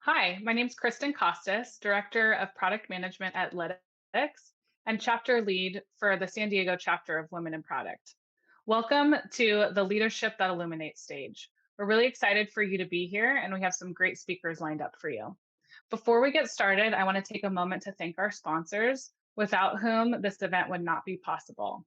Hi, my name is Kristin Costas, Director of Product Management at Lytics and Chapter Lead for the San Diego chapter of Women in Product. Welcome to the Leadership That Illuminates stage. We're really excited for you to be here, and we have some great speakers lined up for you. Before we get started, I want to take a moment to thank our sponsors, without whom this event would not be possible.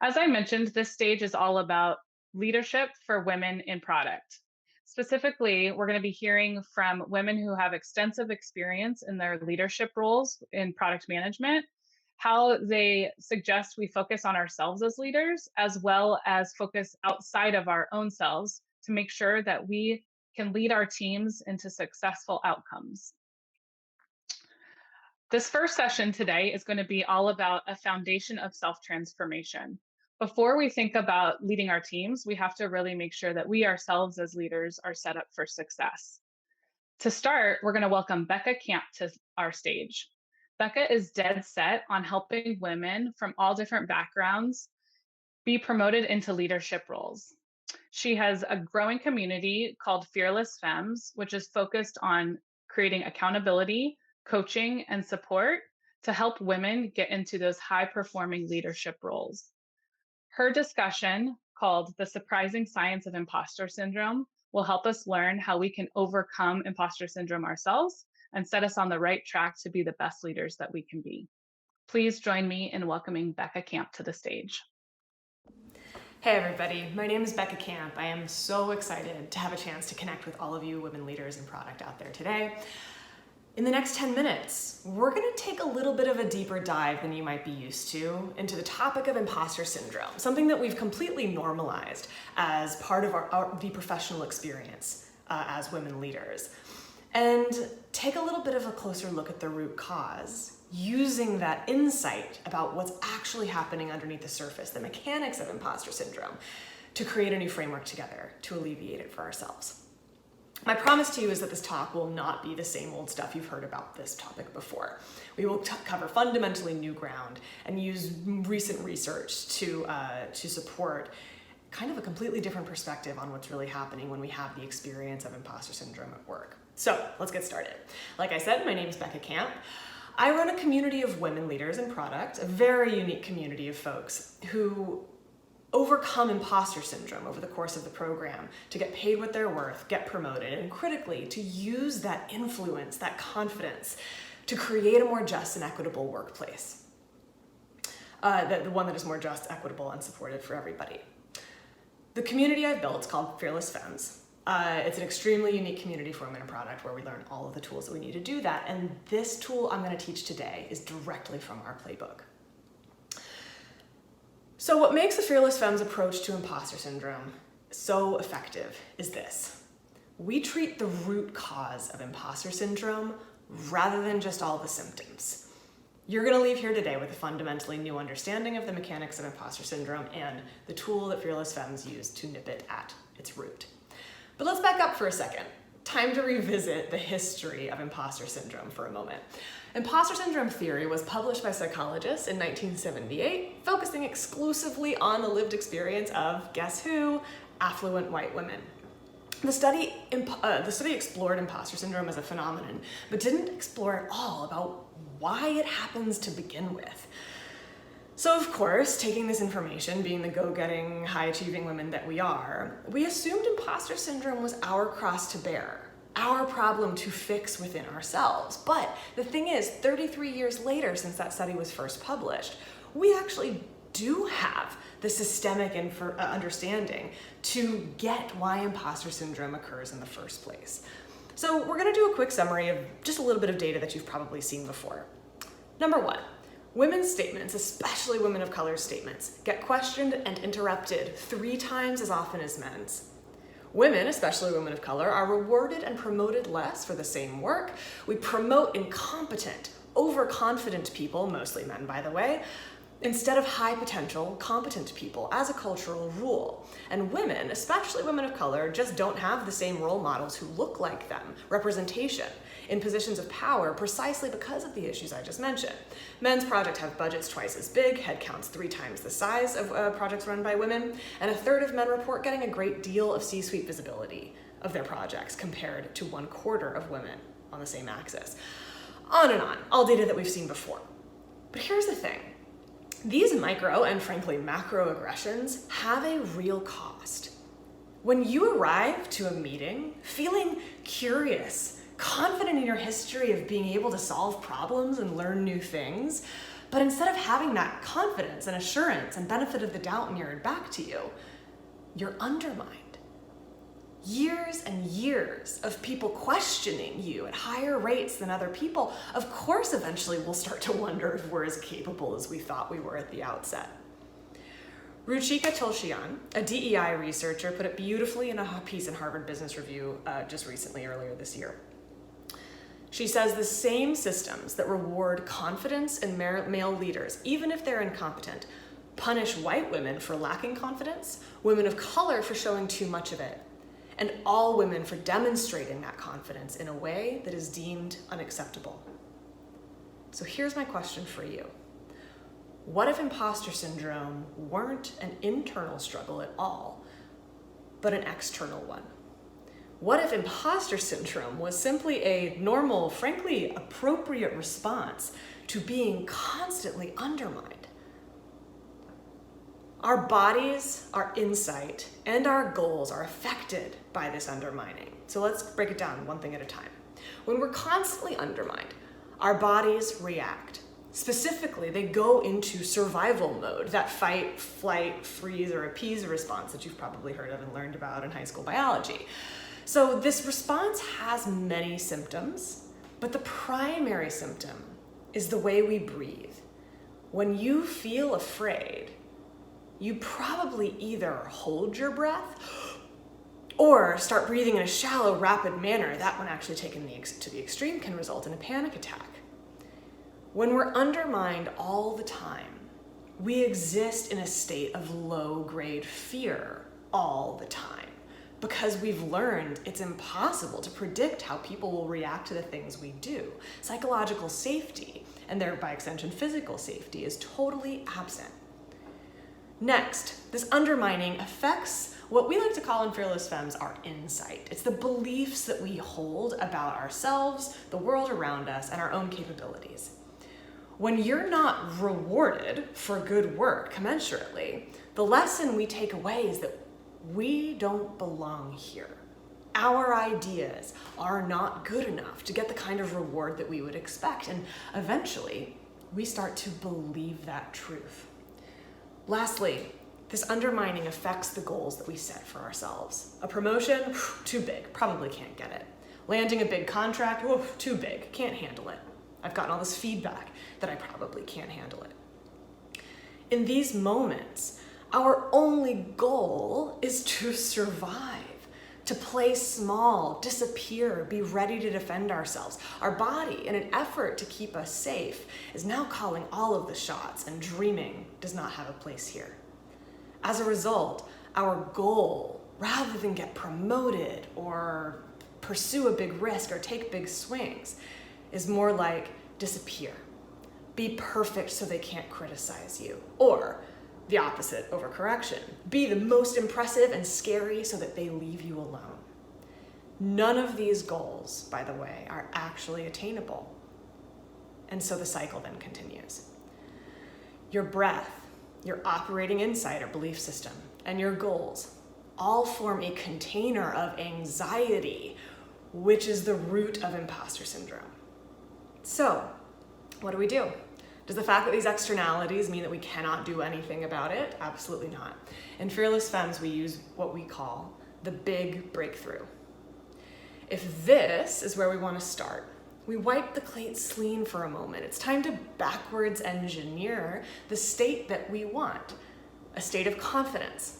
As I mentioned, this stage is all about leadership for women in product. Specifically, we're going to be hearing from women who have extensive experience in their leadership roles in product management, how they suggest we focus on ourselves as leaders, as well as focus outside of our own selves to make sure that we can lead our teams into successful outcomes. This first session today is going to be all about a foundation of self-transformation. Before we think about leading our teams, we have to really make sure that we ourselves as leaders are set up for success. To start, we're going to welcome Becca Camp to our stage. Becca is dead set on helping women from all different backgrounds be promoted into leadership roles. She has a growing community called Femmes, which is focused on creating accountability, coaching, and support to help women get into those high performing leadership roles. Her discussion, called The Surprising Science of Imposter Syndrome, will help us learn how we can overcome imposter syndrome ourselves and set us on the right track to be the best leaders that we can be. Please join me in welcoming Becca Camp to the stage. Hey everybody, my name is Becca Camp. I am so excited to have a chance to connect with all of you women leaders in product out there today. In the next 10 minutes, we're gonna take a little bit of a deeper dive than you might be used to into the topic of imposter syndrome, something that we've completely normalized as part of the professional experience as women leaders. And take a little bit of a closer look at the root cause, using that insight about what's actually happening underneath the surface, the mechanics of imposter syndrome, to create a new framework together to alleviate it for ourselves. My promise to you is that this talk will not be the same old stuff you've heard about this topic before. We will cover fundamentally new ground and use recent research to support kind of a completely different perspective on what's really happening when we have the experience of imposter syndrome at work. So let's get started. Like I said, my name is Becca Camp. I run a community of women leaders in product, a very unique community of folks who overcome imposter syndrome over the course of the program to get paid what they're worth, get promoted, and critically, to use that influence, that confidence, to create a more just and equitable workplace. The one that is more just, equitable, and supported for everybody. The community I've built is called Femmes. It's an extremely unique community for women in product where we learn all of the tools that we need to do that. And this tool I'm going to teach today is directly from our playbook. So what makes the Fearless Femmes approach to imposter syndrome so effective is this. We treat the root cause of imposter syndrome rather than just all the symptoms. You're going to leave here today with a fundamentally new understanding of the mechanics of imposter syndrome and the tool that Fearless Femmes use to nip it at its root. But let's back up for a second. Time to revisit the history of imposter syndrome for a moment. Imposter syndrome theory was published by psychologists in 1978, focusing exclusively on the lived experience of, guess who, affluent white women. The study explored imposter syndrome as a phenomenon, but didn't explore at all about why it happens to begin with. So of course, taking this information, being the go-getting, high-achieving women that we are, we assumed imposter syndrome was our cross to bear, our problem to fix within ourselves. But the thing is, 33 years later, since that study was first published, we actually do have the systemic understanding to get why imposter syndrome occurs in the first place. So we're gonna do a quick summary of just a little bit of data that you've probably seen before. Number one, women's statements, especially women of color statements, get questioned and interrupted 3 times as often as men's. Women, especially women of color, are rewarded and promoted less for the same work. We promote incompetent, overconfident people, mostly men by the way, instead of high potential, competent people as a cultural rule. And women, especially women of color, just don't have the same role models who look like them, representation, in positions of power precisely because of the issues I just mentioned. Men's projects have budgets twice as big, headcounts 3 times the size of projects run by women, and a third of men report getting a great deal of C-suite visibility. of their projects compared to 1/4 of women on the same axis. On and on, all data that we've seen before. But here's the thing. These micro and frankly macroaggressions have a real cost. When you arrive to a meeting feeling curious, confident in your history of being able to solve problems and learn new things, but instead of having that confidence and assurance and benefit of the doubt mirrored back to you, you're undermined. Years and years of people questioning you at higher rates than other people, of course, eventually we'll start to wonder if we're as capable as we thought we were at the outset. Ruchika Tulshyan, a DEI researcher, put it beautifully in a piece in Harvard Business Review just recently, earlier this year. She says the same systems that reward confidence in male leaders, even if they're incompetent, punish white women for lacking confidence, women of color for showing too much of it, and all women for demonstrating that confidence in a way that is deemed unacceptable. So here's my question for you. What if imposter syndrome weren't an internal struggle at all, but an external one? What if imposter syndrome was simply a normal, frankly appropriate response to being constantly undermined? Our bodies, our insight, and our goals are affected by this undermining. So let's break it down one thing at a time. When we're constantly undermined, our bodies react. Specifically, they go into survival mode, that fight, flight, freeze, or appease response that you've probably heard of and learned about in high school biology. So this response has many symptoms, but the primary symptom is the way we breathe. When you feel afraid, you probably either hold your breath or start breathing in a shallow, rapid manner. That one actually taken to the extreme can result in a panic attack. When we're undermined all the time, we exist in a state of low-grade fear all the time because we've learned it's impossible to predict how people will react to the things we do. Psychological safety, and thereby extension physical safety, is totally absent. Next, this undermining affects what we like to call in Fearless Femmes our insight. It's the beliefs that we hold about ourselves, the world around us, and our own capabilities. When you're not rewarded for good work commensurately, the lesson we take away is that we don't belong here. Our ideas are not good enough to get the kind of reward that we would expect, and eventually we start to believe that truth. Lastly, this undermining affects the goals that we set for ourselves. A promotion, too big, probably can't get it. Landing a big contract, too big, can't handle it. I've gotten all this feedback that I probably can't handle it. In these moments, our only goal is to survive, to play small, disappear, be ready to defend ourselves. Our body, in an effort to keep us safe, is now calling all of the shots, and dreaming does not have a place here. As a result, our goal, rather than get promoted or pursue a big risk or take big swings, is more like disappear. Be perfect so they can't criticize you. Or the opposite, overcorrection. Be the most impressive and scary so that they leave you alone. None of these goals, by the way, are actually attainable. And so the cycle then continues. Your breath, your operating insight or belief system, and your goals all form a container of anxiety, which is the root of imposter syndrome. So, what do? Does the fact that these externalities mean that we cannot do anything about it? Absolutely not. In Fearless Femmes, we use what we call the big breakthrough. If this is where we want to start, we wipe the slate clean for a moment. It's time to backwards engineer the state that we want. A state of confidence,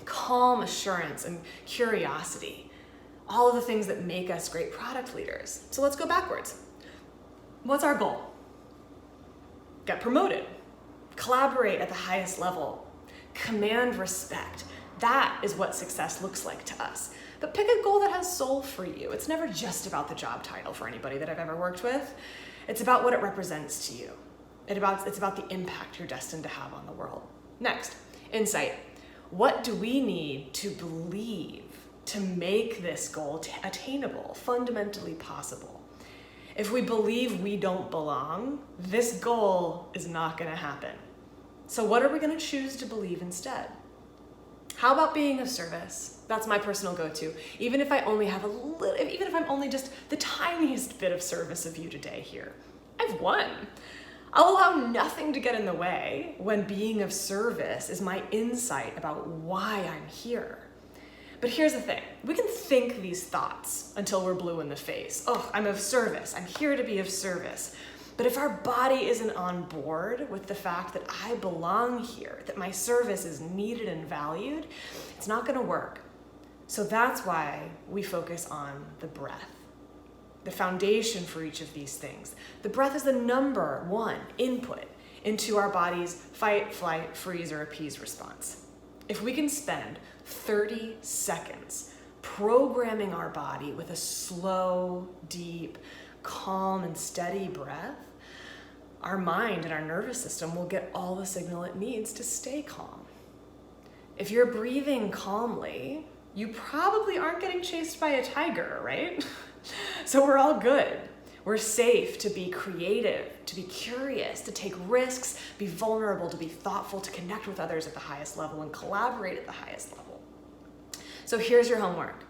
calm assurance, and curiosity. All of the things that make us great product leaders. So let's go backwards. What's our goal? Get promoted, collaborate at the highest level, command respect. That is what success looks like to us. But pick a goal that has soul for you. It's never just about the job title for anybody that I've ever worked with. It's about what it represents to you. It's about the impact you're destined to have on the world. Next, insight. What do we need to believe to make this goal attainable, fundamentally possible. If we believe we don't belong, this goal is not going to happen. So what are we going to choose to believe instead? How about being of service? That's my personal go-to. Even if I only have even if I'm only just the tiniest bit of service of you today here, I've won. I'll allow nothing to get in the way when being of service is my insight about why I'm here. But here's the thing, we can think these thoughts until we're blue in the face. Oh, I'm of service, I'm here to be of service. But if our body isn't on board with the fact that I belong here, that my service is needed and valued, it's not gonna work. So that's why we focus on the breath, the foundation for each of these things. The breath is the number one input into our body's fight, flight, freeze, or appease response. If we can spend 30 seconds programming our body with a slow, deep, calm, and steady breath, our mind and our nervous system will get all the signal it needs to stay calm. If you're breathing calmly, you probably aren't getting chased by a tiger, right? So we're all good. We're safe to be creative, to be curious, to take risks, be vulnerable, to be thoughtful, to connect with others at the highest level and collaborate at the highest level. So here's your homework.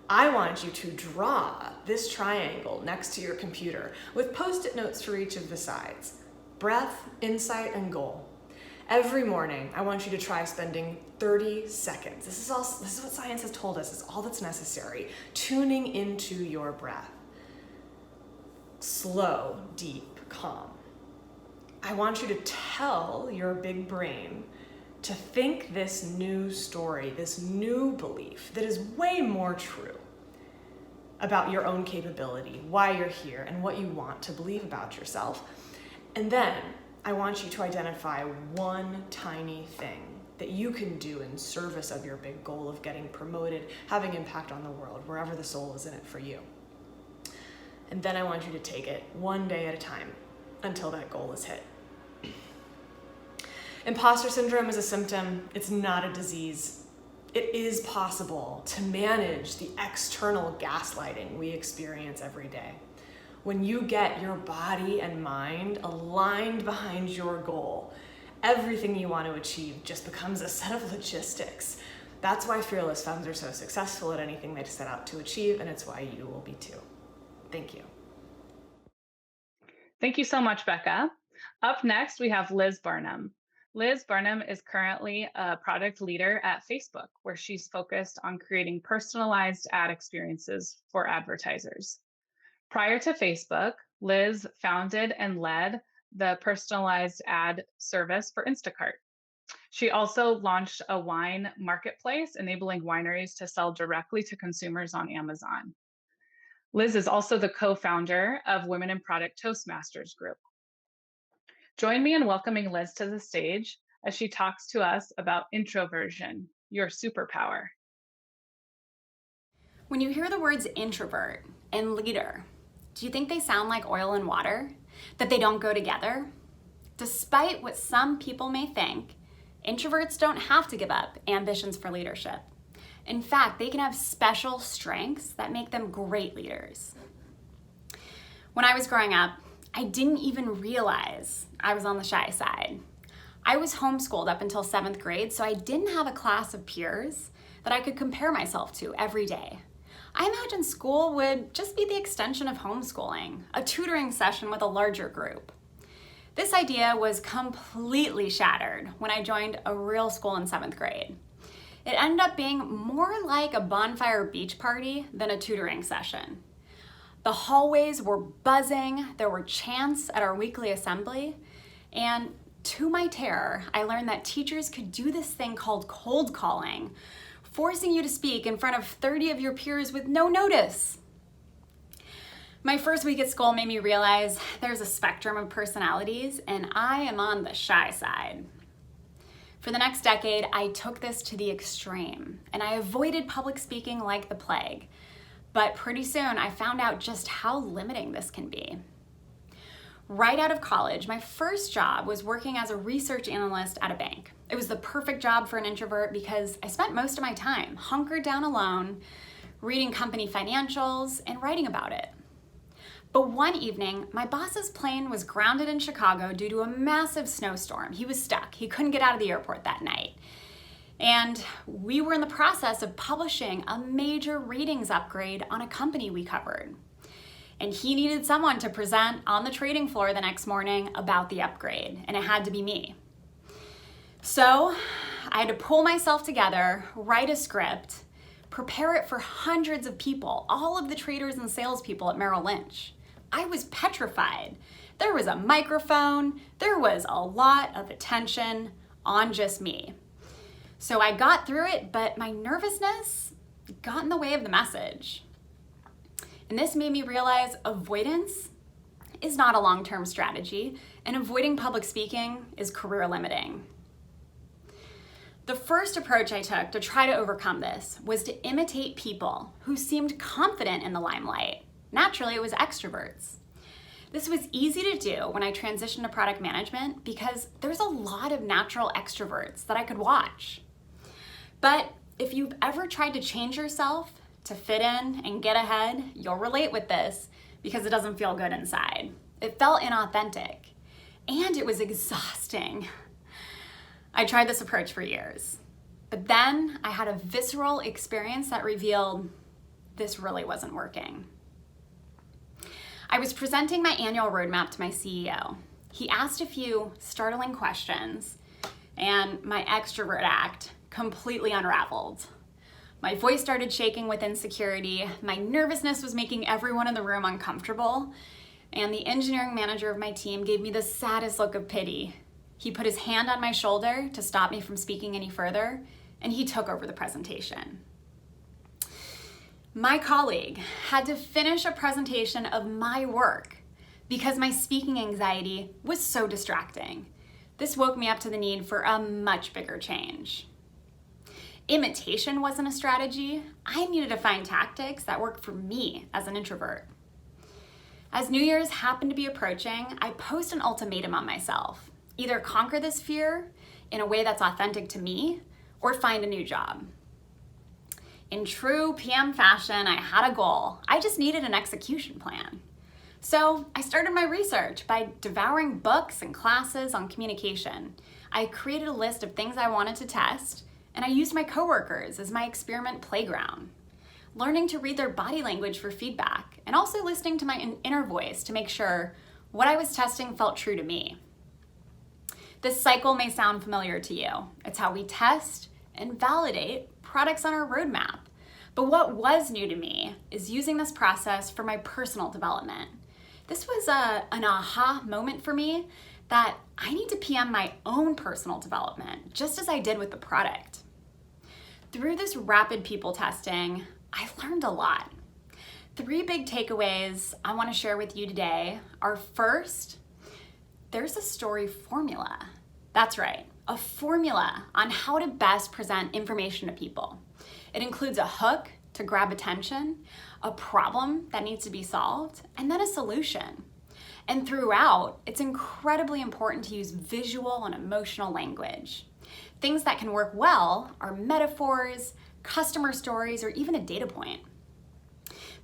I want you to draw this triangle next to your computer with Post-it notes for each of the sides. Breath, insight, and goal. Every morning, I want you to try spending 30 seconds. This is what science has told us is all that's necessary. Tuning into your breath. Slow, deep, calm. I want you to tell your big brain to think this new story, this new belief that is way more true about your own capability, why you're here, and what you want to believe about yourself. And then I want you to identify one tiny thing that you can do in service of your big goal of getting promoted, having impact on the world, wherever the soul is in it for you. And then I want you to take it one day at a time until that goal is hit. Imposter syndrome is a symptom. It's not a disease. It is possible to manage the external gaslighting we experience every day. When you get your body and mind aligned behind your goal, everything you want to achieve just becomes a set of logistics. That's why fearless femmes are so successful at anything they set out to achieve, and it's why you will be too. Thank you. Thank you so much, Becca. Up next, we have Liz Barnum. Liz Barnum is currently a product leader at Facebook, where she's focused on creating personalized ad experiences for advertisers. Prior to Facebook, Liz founded and led the personalized ad service for Instacart. She also launched a wine marketplace, enabling wineries to sell directly to consumers on Amazon. Liz is also the co-founder of Women in Product Toastmasters Group. Join me in welcoming Liz to the stage as she talks to us about introversion, your superpower. When you hear the words introvert and leader, do you think they sound like oil and water? That they don't go together? Despite what some people may think, introverts don't have to give up ambitions for leadership. In fact, they can have special strengths that make them great leaders. When I was growing up, I didn't even realize I was on the shy side. I was homeschooled up until 7th grade, so I didn't have a class of peers that I could compare myself to every day. I imagined school would just be the extension of homeschooling, a tutoring session with a larger group. This idea was completely shattered when I joined a real school in 7th grade. It ended up being more like a bonfire beach party than a tutoring session. The hallways were buzzing, there were chants at our weekly assembly, and to my terror, I learned that teachers could do this thing called cold calling, forcing you to speak in front of 30 of your peers with no notice. My first week at school made me realize there's a spectrum of personalities, and I am on the shy side. For the next decade, I took this to the extreme, and I avoided public speaking like the plague. But pretty soon, I found out just how limiting this can be. Right out of college, my first job was working as a research analyst at a bank. It was the perfect job for an introvert because I spent most of my time hunkered down alone, reading company financials and writing about it. But one evening, my boss's plane was grounded in Chicago due to a massive snowstorm. He was stuck. He couldn't get out of the airport that night. And we were in the process of publishing a major ratings upgrade on a company we covered. And he needed someone to present on the trading floor the next morning about the upgrade, and it had to be me. So I had to pull myself together, write a script, prepare it for hundreds of people, all of the traders and salespeople at Merrill Lynch. I was petrified. There was a microphone, there was a lot of attention on just me. So I got through it, but my nervousness got in the way of the message. And this made me realize avoidance is not a long-term strategy, and avoiding public speaking is career limiting. The first approach I took to try to overcome this was to imitate people who seemed confident in the limelight. Naturally, it was extroverts. This was easy to do when I transitioned to product management because there's a lot of natural extroverts that I could watch. But if you've ever tried to change yourself to fit in and get ahead, you'll relate with this because it doesn't feel good inside. It felt inauthentic and it was exhausting. I tried this approach for years, but then I had a visceral experience that revealed this really wasn't working. I was presenting my annual roadmap to my CEO. He asked a few startling questions and my extrovert act completely unraveled. My voice started shaking with insecurity, my nervousness was making everyone in the room uncomfortable, and the engineering manager of my team gave me the saddest look of pity. He put his hand on my shoulder to stop me from speaking any further, and he took over the presentation. My colleague had to finish a presentation of my work because my speaking anxiety was so distracting. This woke me up to the need for a much bigger change. Imitation wasn't a strategy. I needed to find tactics that worked for me as an introvert. As New Year's happened to be approaching, I posed an ultimatum on myself. Either conquer this fear in a way that's authentic to me or find a new job. In true PM fashion, I had a goal. I just needed an execution plan. So I started my research by devouring books and classes on communication. I created a list of things I wanted to test, and I used my coworkers as my experiment playground, learning to read their body language for feedback, and also listening to my inner voice to make sure what I was testing felt true to me. This cycle may sound familiar to you. It's how we test and validate products on our roadmap. But what was new to me is using this process for my personal development. This was an aha moment for me that I need to PM my own personal development, just as I did with the product. Through this rapid people testing, I learned a lot. 3 big takeaways I want to share with you today are: first, there's a story formula. That's right, a formula on how to best present information to people. It includes a hook to grab attention, a problem that needs to be solved, and then a solution. And throughout, it's incredibly important to use visual and emotional language. Things that can work well are metaphors, customer stories, or even a data point.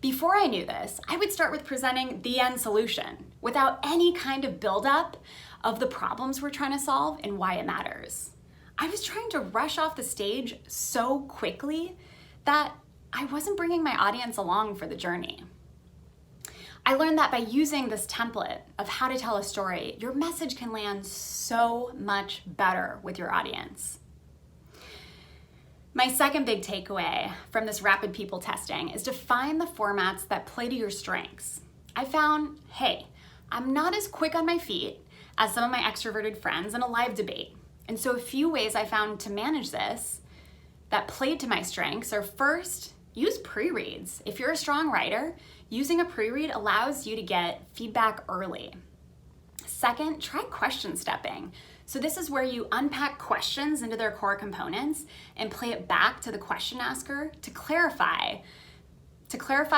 Before I knew this, I would start with presenting the end solution without any kind of buildup of the problems we're trying to solve and why it matters. I was trying to rush off the stage so quickly that I wasn't bringing my audience along for the journey. I learned that by using this template of how to tell a story, your message can land so much better with your audience. My second big takeaway from this rapid people testing is to find the formats that play to your strengths. I found, hey, I'm not as quick on my feet as some of my extroverted friends in a live debate. And so a few ways I found to manage this that played to my strengths are: first, use pre-reads. If you're a strong writer, using a pre-read allows you to get feedback early. Second, try question stepping. So this is where you unpack questions into their core components and play it back to the question asker to clarify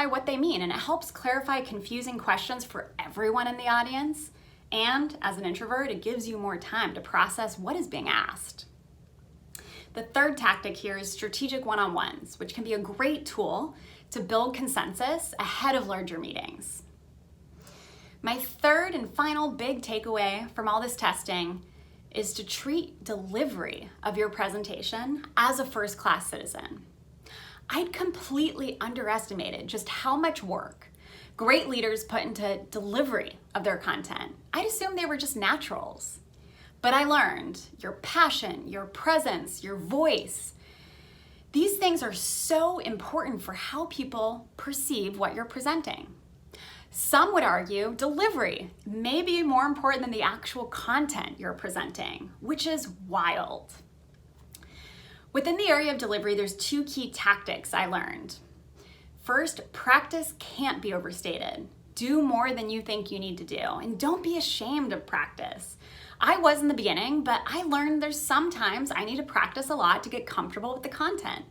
what they mean. And it helps clarify confusing questions for everyone in the audience. And as an introvert, it gives you more time to process what is being asked. The third tactic here is strategic one-on-ones, which can be a great tool to build consensus ahead of larger meetings. My third and final big takeaway from all this testing is to treat delivery of your presentation as a first-class citizen. I'd completely underestimated just how much work great leaders put into delivery of their content. I'd assumed they were just naturals. But I learned your passion, your presence, your voice, these things are so important for how people perceive what you're presenting. Some would argue delivery may be more important than the actual content you're presenting, which is wild. Within the area of delivery, there's two key tactics I learned. First, practice can't be overstated. Do more than you think you need to do, and don't be ashamed of practice. I was in the beginning, but I learned there's sometimes I need to practice a lot to get comfortable with the content.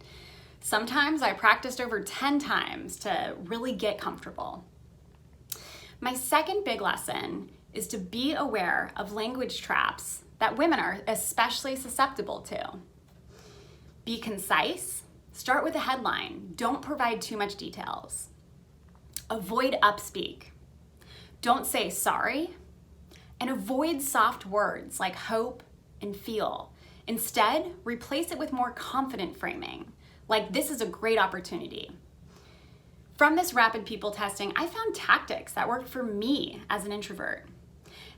Sometimes I practiced over 10 times to really get comfortable. My second big lesson is to be aware of language traps that women are especially susceptible to. Be concise. Start with a headline. Don't provide too much details. Avoid upspeak. Don't say sorry. And avoid soft words like hope and feel. Instead, replace it with more confident framing, like this is a great opportunity. From this rapid people testing, I found tactics that worked for me as an introvert.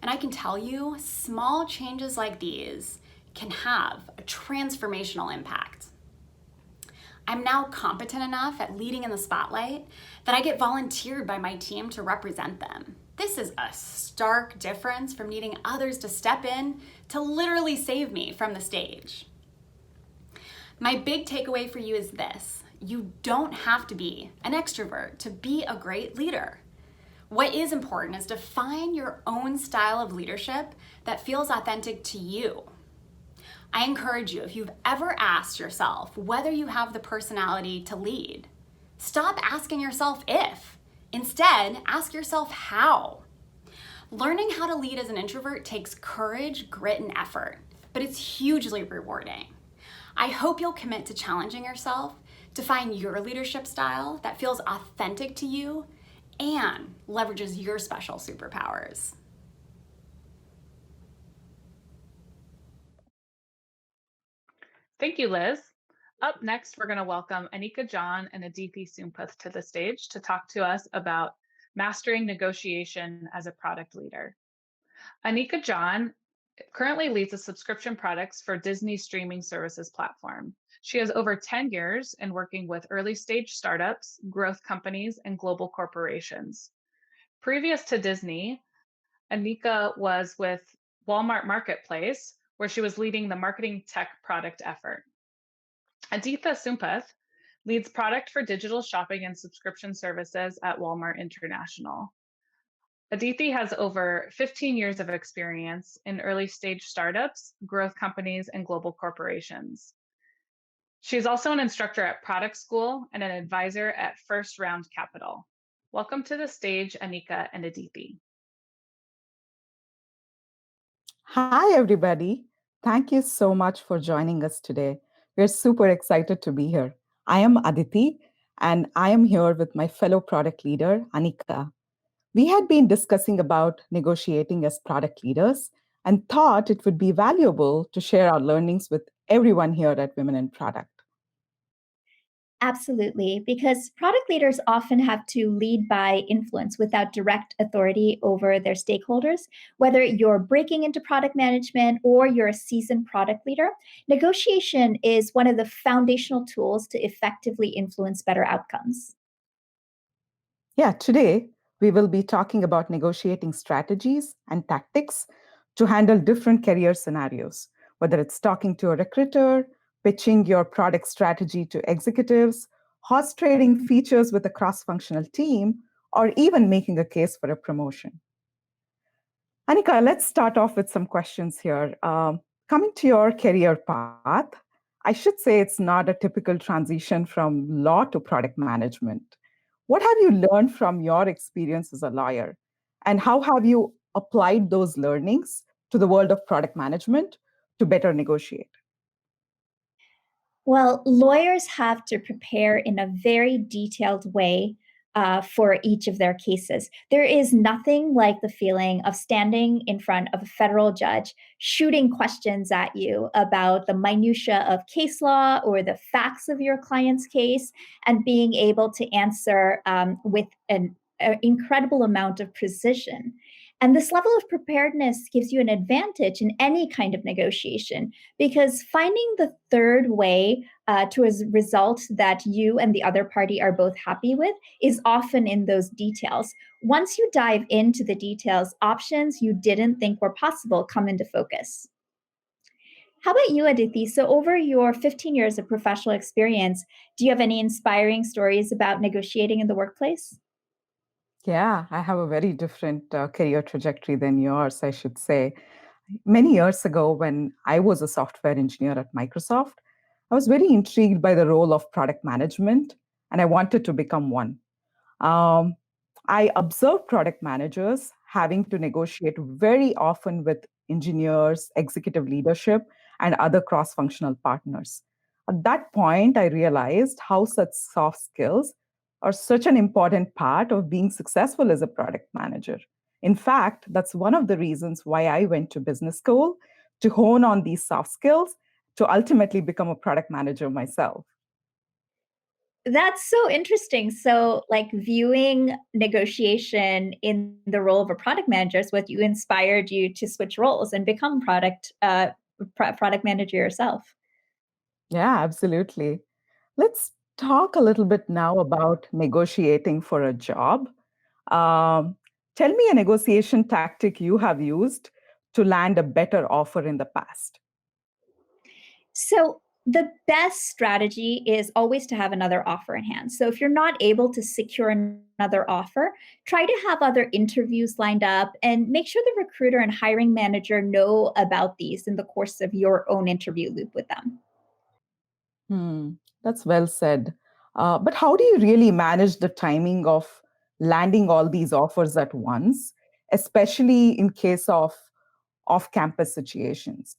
And I can tell you, small changes like these can have a transformational impact. I'm now competent enough at leading in the spotlight that I get volunteered by my team to represent them. This is a stark difference from needing others to step in to literally save me from the stage. My big takeaway for you is this: you don't have to be an extrovert to be a great leader. What is important is to find your own style of leadership that feels authentic to you. I encourage you, if you've ever asked yourself whether you have the personality to lead, stop asking yourself if. Instead, ask yourself how. Learning how to lead as an introvert takes courage, grit, and effort, but it's hugely rewarding. I hope you'll commit to challenging yourself to find your leadership style that feels authentic to you and leverages your special superpowers. Thank you, Liz. Up next, we're going to welcome Anica John and Adithi Sampath to the stage to talk to us about mastering negotiation as a product leader. Anica John currently leads the subscription products for Disney streaming services platform. She has over 10 years in working with early stage startups, growth companies, and global corporations. Previous to Disney, Anica was with Walmart Marketplace, where she was leading the marketing tech product effort. Adithi Sampath leads product for digital shopping and subscription services at Walmart International. Adithi has over 15 years of experience in early stage startups, growth companies, and global corporations. She is also an instructor at Product School and an advisor at First Round Capital. Welcome to the stage, Anica and Adithi. Hi, everybody. Thank you so much for joining us today. We're super excited to be here. I am Adithi, and I am here with my fellow product leader, Anica. We had been discussing about negotiating as product leaders and thought it would be valuable to share our learnings with everyone here at Women in Product. Absolutely, because product leaders often have to lead by influence without direct authority over their stakeholders. Whether you're breaking into product management or you're a seasoned product leader, negotiation is one of the foundational tools to effectively influence better outcomes. Yeah, today we will be talking about negotiating strategies and tactics to handle different career scenarios, whether it's talking to a recruiter, pitching your product strategy to executives, horse trading features with a cross-functional team, or even making a case for a promotion. Anica, let's start off with some questions here. Coming to your career path, I should say it's not a typical transition from law to product management. What have you learned from your experience as a lawyer? And how have you applied those learnings to the world of product management to better negotiate? Well, lawyers have to prepare in a very detailed way for each of their cases. There is nothing like the feeling of standing in front of a federal judge, shooting questions at you about the minutia of case law or the facts of your client's case, and being able to answer with an incredible amount of precision. And this level of preparedness gives you an advantage in any kind of negotiation, because finding the third way to a result that you and the other party are both happy with is often in those details. Once you dive into the details, options you didn't think were possible come into focus. How about you, Adithi? So, over your 15 years of professional experience, do you have any inspiring stories about negotiating in the workplace? Yeah, I have a very different career trajectory than yours, I should say. Many years ago, when I was a software engineer at Microsoft, I was very intrigued by the role of product management, and I wanted to become one. Um, I observed product managers having to negotiate very often with engineers, executive leadership, and other cross functional partners. At that point, I realized how such soft skills are such an important part of being successful as a product manager. In fact, that's one of the reasons why I went to business school to hone on these soft skills to ultimately become a product manager myself. That's so interesting. So, like, viewing negotiation in the role of a product manager is what you inspired you to switch roles and become product manager yourself. Yeah, absolutely. Let's talk a little bit now about negotiating for a job. Um, Tell me a negotiation tactic you have used to land a better offer in the past. So, the best strategy is always to have another offer in hand. So, if you're not able to secure another offer, try to have other interviews lined up and make sure the recruiter and hiring manager know about these in the course of your own interview loop with them. Hmm, that's well said. But how do you really manage the timing of landing all these offers at once, especially in case of off-campus situations?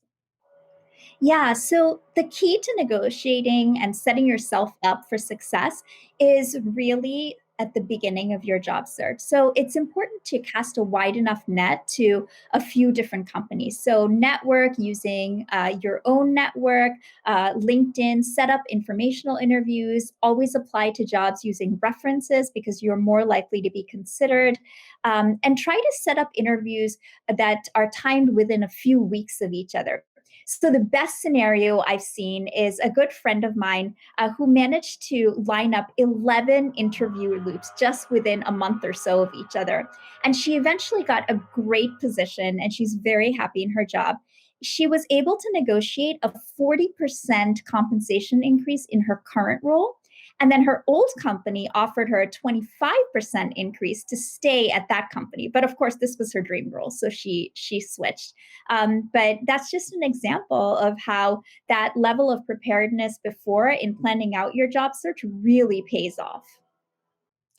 Yeah, so the key to negotiating and setting yourself up for success is really at the beginning of your job search. So it's important to cast a wide enough net to a few different companies. So network using your own network, LinkedIn, set up informational interviews, always apply to jobs using references because you're more likely to be considered, and try to set up interviews that are timed within a few weeks of each other. So, the best scenario I've seen is a good friend of mine who managed to line up 11 interview loops just within a month or so of each other. And she eventually got a great position and she's very happy in her job. She was able to negotiate a 40% compensation increase in her current role. And then her old company offered her a 25% increase to stay at that company. But of course, this was her dream role. So she switched. But that's just an example of how that level of preparedness before in planning out your job search really pays off.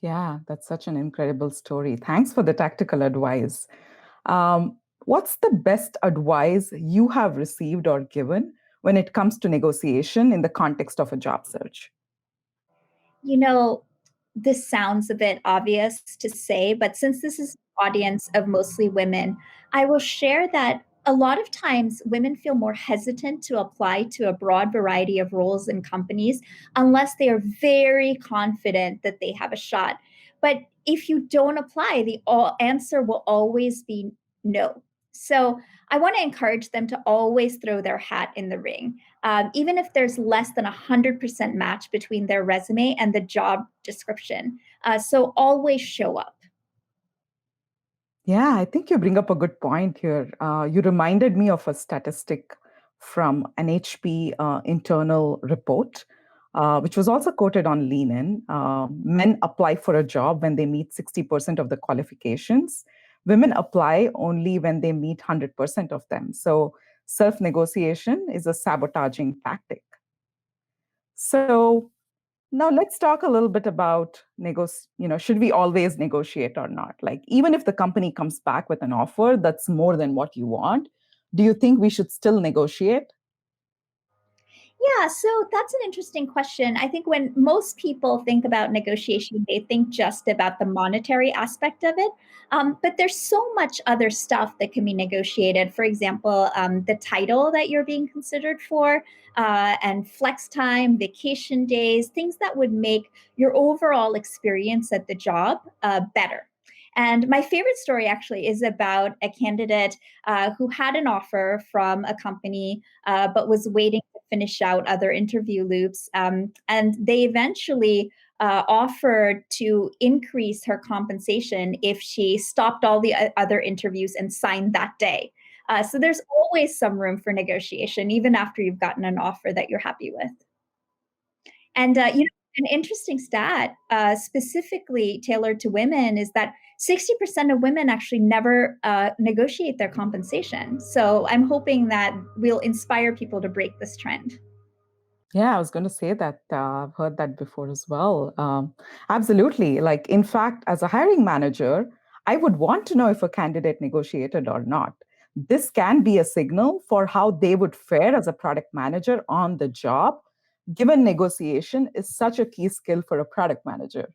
Yeah, that's such an incredible story. Thanks for the tactical advice. What's the best advice you have received or given when it comes to negotiation in the context of a job search? You know, this sounds a bit obvious to say, but since this is an audience of mostly women, I will share that a lot of times women feel more hesitant to apply to a broad variety of roles in companies unless they are very confident that they have a shot. But if you don't apply, the answer will always be no. So I want to encourage them to always throw their hat in the ring, even if there's less than 100% match between their resume and the job description. So always show up. Yeah, I think you bring up a good point here. You reminded me of a statistic from an HP internal report, which was also quoted on LinkedIn. Men apply for a job when they meet 60% of the qualifications. Women apply only when they meet 100% of them. So self negotiation is a sabotaging tactic. So Now let's talk a little bit about should we always negotiate or not? Like, even if the company comes back with an offer that's more than what you want, do you think we should still negotiate? Yeah, so that's an interesting question. I think when most people think about negotiation, they think just about the monetary aspect of it. But there's so much other stuff that can be negotiated. For example, the title that you're being considered for, and flex time, vacation days, things that would make your overall experience at the job better. And my favorite story actually is about a candidate who had an offer from a company but was waiting to finish out other interview loops. And they eventually offered to increase her compensation if she stopped all the other interviews and signed that day. So there's always some room for negotiation, even after you've gotten an offer that you're happy with. And an interesting stat, specifically tailored to women, is that 60% of women actually never negotiate their compensation. So I'm hoping that we'll inspire people to break this trend. Yeah, I was going to say that. I've heard that before as well. Absolutely. Like, in fact, as a hiring manager, I would want to know if a candidate negotiated or not. This can be a signal for how they would fare as a product manager on the job, given negotiation is such a key skill for a product manager.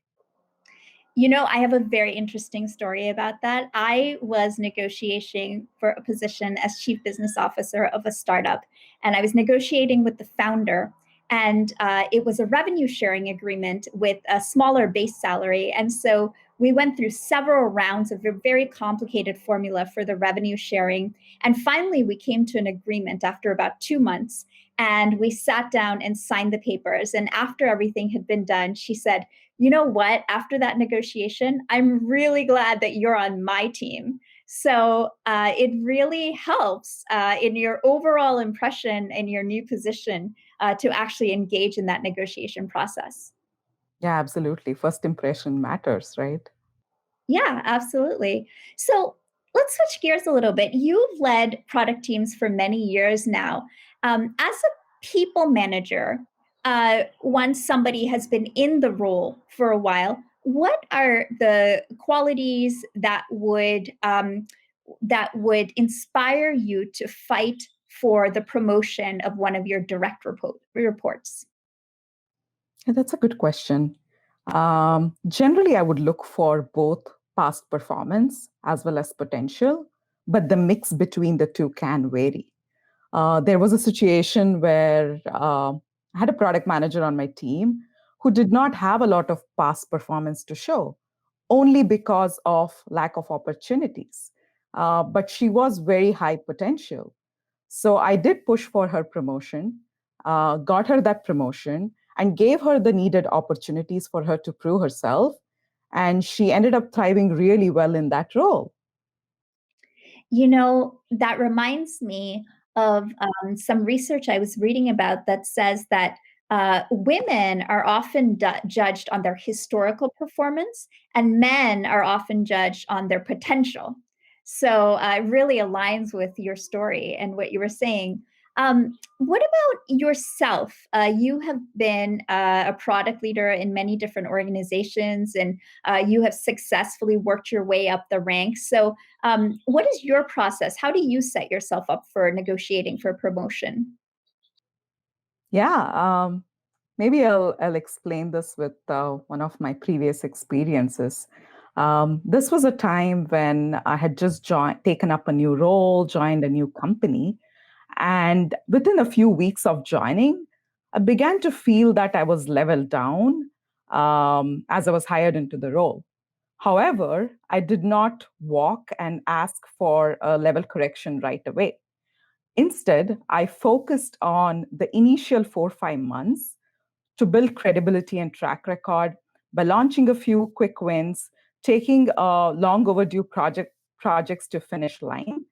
I have a very interesting story about that. I was negotiating for a position as chief business officer of a startup, and I was negotiating with the founder. And it was a revenue sharing agreement with a smaller base salary. And so we went through several rounds of a very complicated formula for the revenue sharing. And finally, we came to an agreement after about 2 months. And we sat down and signed the papers. And after everything had been done, she said, you know what? After that negotiation, I'm really glad that you're on my team. So it really helps in your overall impression in your new position to actually engage in that negotiation process. Yeah, absolutely. First impression matters, right? Yeah, absolutely. So let's switch gears a little bit. You've led product teams for many years now. As a people manager, once somebody has been in the role for a while, what are the qualities that would inspire you to fight for the promotion of one of your direct reports? Yeah, that's a good question. Generally, I would look for both past performance as well as potential, but the mix between the two can vary. There was a situation where I had a product manager on my team who did not have a lot of past performance to show, only because of lack of opportunities. But she was very high potential. So I did push for her promotion, got her that promotion, and gave her the needed opportunities for her to prove herself. And she ended up thriving really well in that role. That reminds me of some research I was reading about that says that women are often judged on their historical performance, and men are often judged on their potential. So it really aligns with your story and what you were saying. What about yourself? You have been a product leader in many different organizations, and you have successfully worked your way up the ranks. So, what is your process? How do you set yourself up for negotiating for promotion? Yeah, maybe I'll explain this with one of my previous experiences. This was a time when I had just taken up a new role, joined a new company, and within a few weeks of joining, I began to feel that I was leveled down as I was hired into the role. However, I did not walk and ask for a level correction right away. Instead, I focused on the initial 4 or 5 months to build credibility and track record by launching a few quick wins, taking long overdue projects to finish line.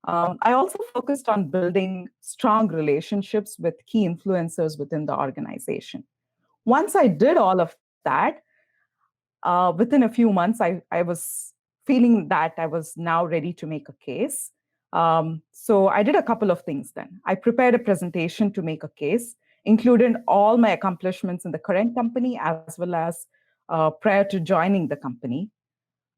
I also focused on building strong relationships with key influencers within the organization. Once I did all of that, within a few months, I was feeling that I was now ready to make a case. So I did a couple of things then. I prepared a presentation to make a case, included all my accomplishments in the current company as well as prior to joining the company.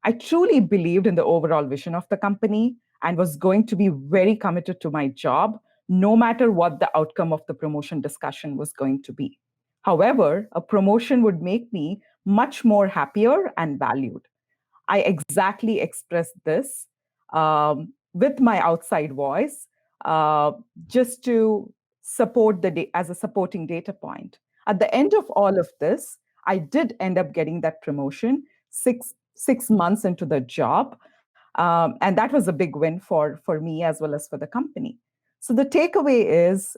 I truly believed in the overall vision of the company and was going to be very committed to my job, no matter what the outcome of the promotion discussion was going to be. However, a promotion would make me much more happier and valued. I exactly expressed this with my outside voice, uh, just to support as a supporting data point. At the end of all of this, I did end up getting that promotion six months into the job. And that was a big win for me as well as for the company. So the takeaway is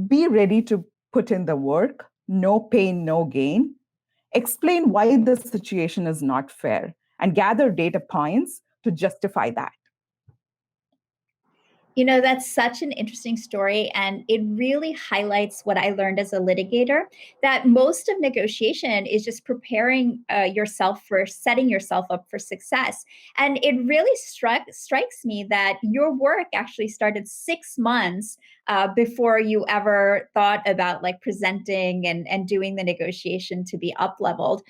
be ready to put in the work, no pain, no gain. Explain why the situation is not fair and gather data points to justify that. You know, that's such an interesting story, and it really highlights what I learned as a litigator, that most of negotiation is just preparing yourself for setting yourself up for success. And it really strikes me that your work actually started 6 months before you ever thought about like presenting and doing the negotiation to be up leveled.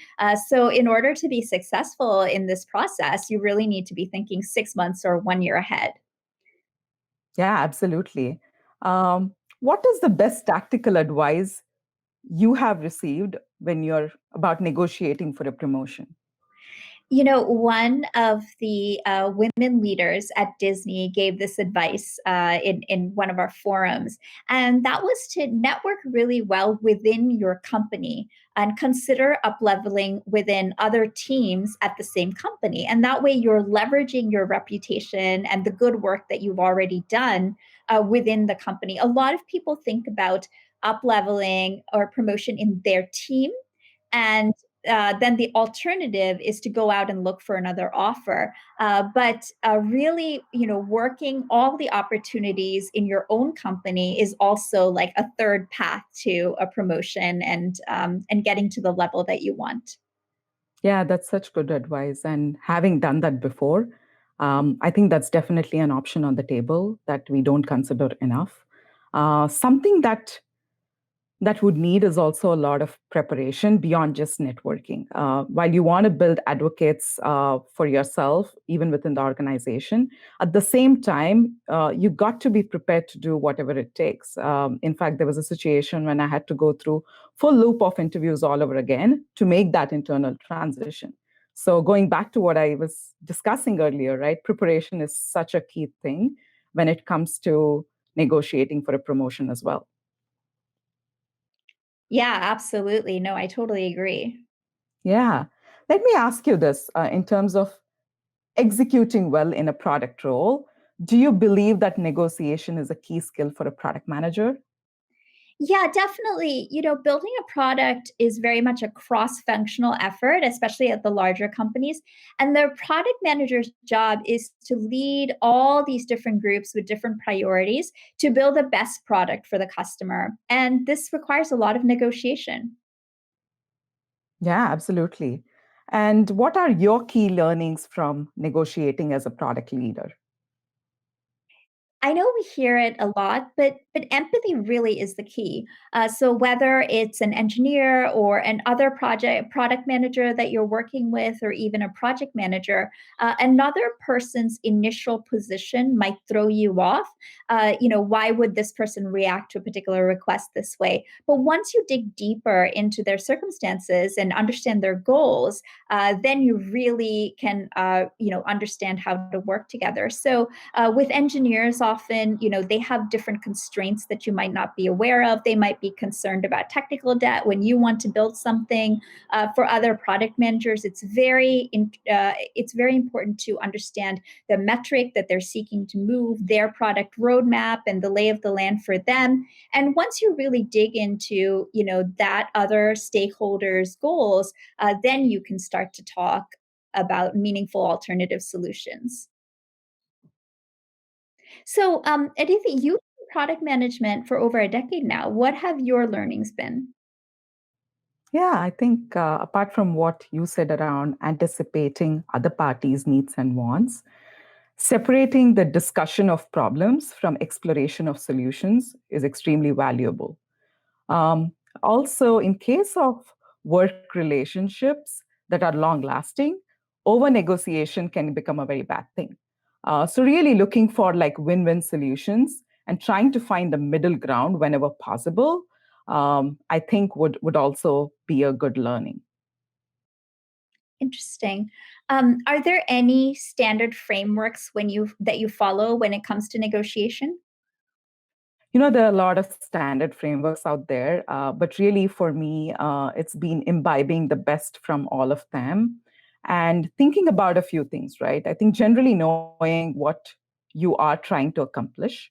So in order to be successful in this process, you really need to be thinking 6 months or 1 year ahead. Yeah, absolutely. What is the best tactical advice you have received when you're about negotiating for a promotion? You know, one of the women leaders at Disney gave this advice in one of our forums, and that was to network really well within your company and consider up leveling within other teams at the same company. And that way, you're leveraging your reputation and the good work that you've already done within the company. A lot of people think about up leveling or promotion in their team, and then the alternative is to go out and look for another offer. But really, you know, working all the opportunities in your own company is also like a third path to a promotion and getting to the level that you want. Yeah, that's such good advice. And having done that before, I think that's definitely an option on the table that we don't consider enough. Something that would need is also a lot of preparation beyond just networking. While you want to build advocates for yourself, even within the organization, at the same time, you got to be prepared to do whatever it takes. In fact, there was a situation when I had to go through full loop of interviews all over again to make that internal transition. So going back to what I was discussing earlier, right? Preparation is such a key thing when it comes to negotiating for a promotion as well. Yeah, absolutely. No, I totally agree. Yeah. Let me ask you this in terms of executing well in a product role. Do you believe that negotiation is a key skill for a product manager? Yeah, definitely. You know, building a product is very much a cross functional effort, especially at the larger companies. And the product manager's job is to lead all these different groups with different priorities to build the best product for the customer. And this requires a lot of negotiation. Yeah, absolutely. And what are your key learnings from negotiating as a product leader? I know we hear it a lot, but empathy really is the key. So whether it's an engineer or an other product manager that you're working with, or even a project manager, another person's initial position might throw you off. You know, why would this person react to a particular request this way? But once you dig deeper into their circumstances and understand their goals, then you really can, you know, understand how to work together. So with engineers, often, you know, they have different constraints that you might not be aware of. They might be concerned about technical debt when you want to build something. For other product managers, it's very important to understand the metric that they're seeking to move, their product roadmap, and the lay of the land for them. And once you really dig into, you know, that other stakeholders' goals, then you can start to talk about meaningful alternative solutions. So, Adithi, you've been product management for over a decade now. What have your learnings been? Yeah, I think apart from what you said around anticipating other parties' needs and wants, separating the discussion of problems from exploration of solutions is extremely valuable. Um, Also, in case of work relationships that are long lasting, over negotiation can become a very bad thing. So, really looking for like win win solutions and trying to find the middle ground whenever possible, I think would also be a good learning. Interesting. Are there any standard frameworks that you follow when it comes to negotiation? There are a lot of standard frameworks out there, but really for me, it's been imbibing the best from all of them and thinking about a few things, right? I think generally knowing what you are trying to accomplish,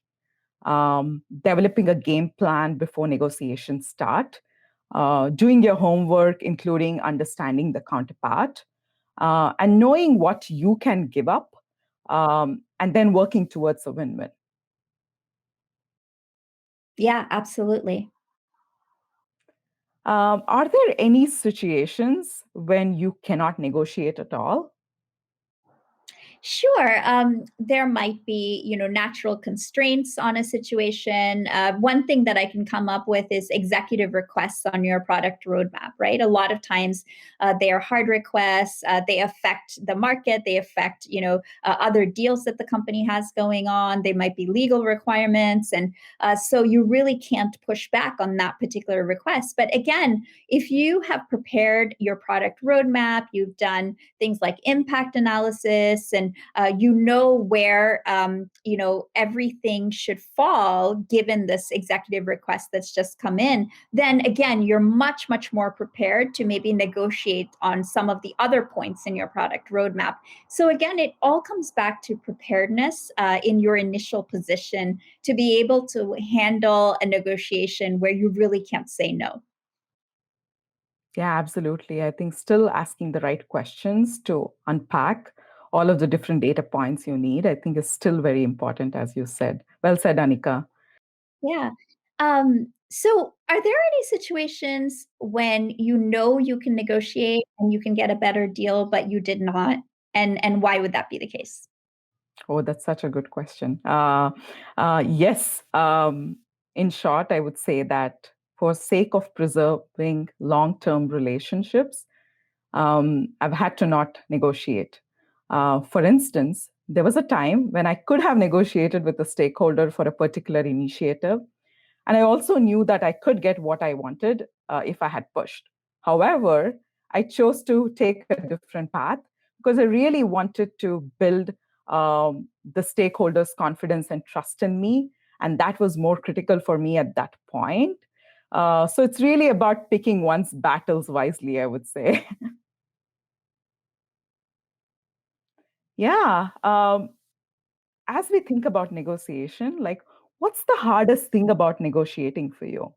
developing a game plan before negotiations start, doing your homework, including understanding the counterpart, and knowing what you can give up, and then working towards a win win. Yeah, absolutely. Are there any situations when you cannot negotiate at all? Sure. There might be, natural constraints on a situation. One thing that I can come up with is executive requests on your product roadmap, right? A lot of times they are hard requests. They affect the market. They affect, other deals that the company has going on. They might be legal requirements. And so you really can't push back on that particular request. But again, if you have prepared your product roadmap, you've done things like impact analysis, and you know where everything should fall given this executive request that's just come in, then again you're much more prepared to maybe negotiate on some of the other points in your product roadmap. So again, it all comes back to preparedness in your initial position to be able to handle a negotiation where you really can't say no. Yeah, absolutely. I think still asking the right questions to unpack all of the different data points you need, I think is still very important, as you said. Well said, Anika. Yeah. So are there any situations when you know you can negotiate and you can get a better deal, but you did not? And why would that be the case? Oh, that's such a good question. Yes. In short, I would say that for sake of preserving long-term relationships, I've had to not negotiate. For instance, there was a time when I could have negotiated with a stakeholder for a particular initiative, and I also knew that I could get what I wanted if I had pushed. However, I chose to take a different path because I really wanted to build the stakeholders' confidence and trust in me. And that was more critical for me at that point. So it's really about picking one's battles wisely, I would say. Yeah. As we think about negotiation, like what's the hardest thing about negotiating for you?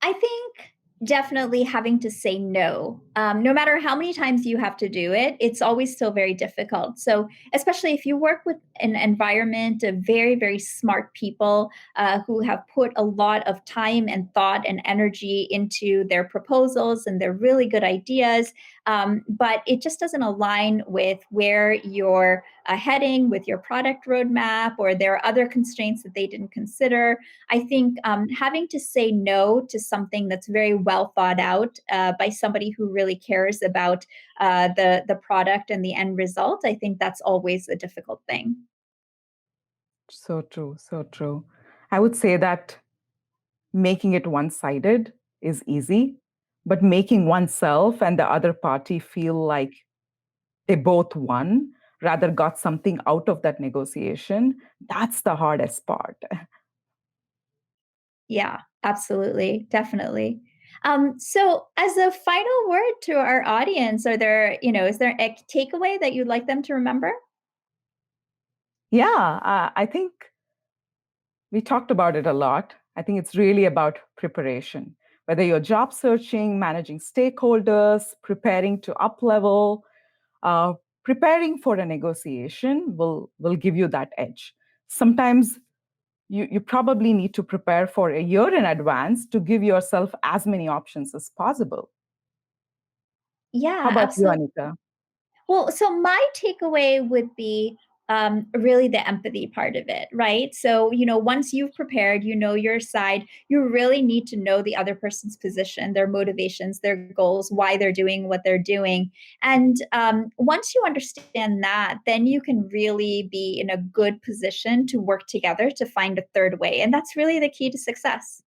I think definitely having to say no. No matter how many times you have to do it, it's always still very difficult. So, especially if you work with an environment of very smart people who have put a lot of time and thought and energy into their proposals and their really good ideas, but it just doesn't align with where you're heading with your product roadmap, or there are other constraints that they didn't consider. I think having to say no to something that's very well thought out by somebody who really cares about the product and the end result, I think that's always a difficult thing. So true, so true. I would say that making it one sided is easy, but making oneself and the other party feel like they both won, rather got something out of that negotiation, that's the hardest part. Yeah, absolutely, definitely. So, as a final word to our audience, is there a takeaway that you'd like them to remember? Yeah, I think we talked about it a lot. I think it's really about preparation. Whether you're job searching, managing stakeholders, preparing to up level, uh, preparing for a negotiation will give you that edge. Sometimes you probably need to prepare for a year in advance to give yourself as many options as possible. How Yeah, about you, absolutely. Anika? Well, so my takeaway would be really the empathy part of it, right? So, once you've prepared, your side, you really need to know the other person's position, their motivations, their goals, why they're doing what they're doing. And once you understand that, then you can really be in a good position to work together to find a third way. And that's really the key to success.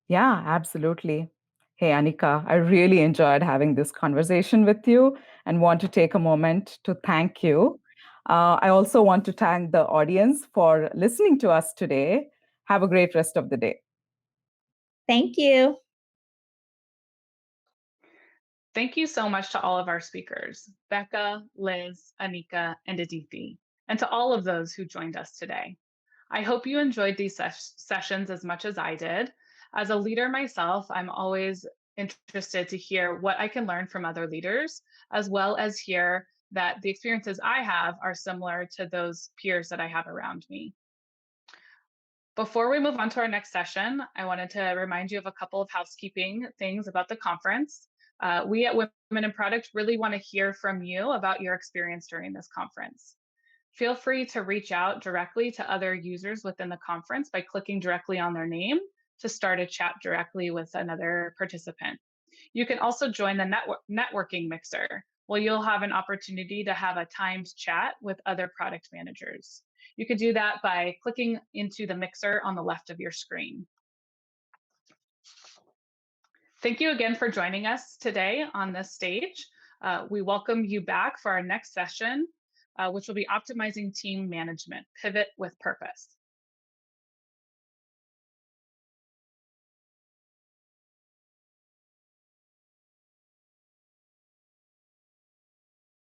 Yeah, absolutely. Hey, Anika, I really enjoyed having this conversation with you and want to take a moment to thank you. I also want to thank the audience for listening to us today. Have a great rest of the day. Thank you. Thank you so much to all of our speakers, Becca, Liz, Anika, and Adithi, and to all of those who joined us today. I hope you enjoyed these sessions as much as I did. As a leader myself, I'm always interested to hear what I can learn from other leaders, as well as hear that the experiences I have are similar to those peers that I have around me. Before we move on to our next session, I wanted to remind you of a couple of housekeeping things about the conference. We at Women in Product really want to hear from you about your experience during this conference. Feel free to reach out directly to other users within the conference by clicking directly on their name to start a chat directly with another participant. You can also join the networking mixer, where you'll have an opportunity to have a timed chat with other product managers. You could do that by clicking into the mixer on the left of your screen. Thank you again for joining us today on this stage. We welcome you back for our next session, which will be optimizing team management, pivot with purpose.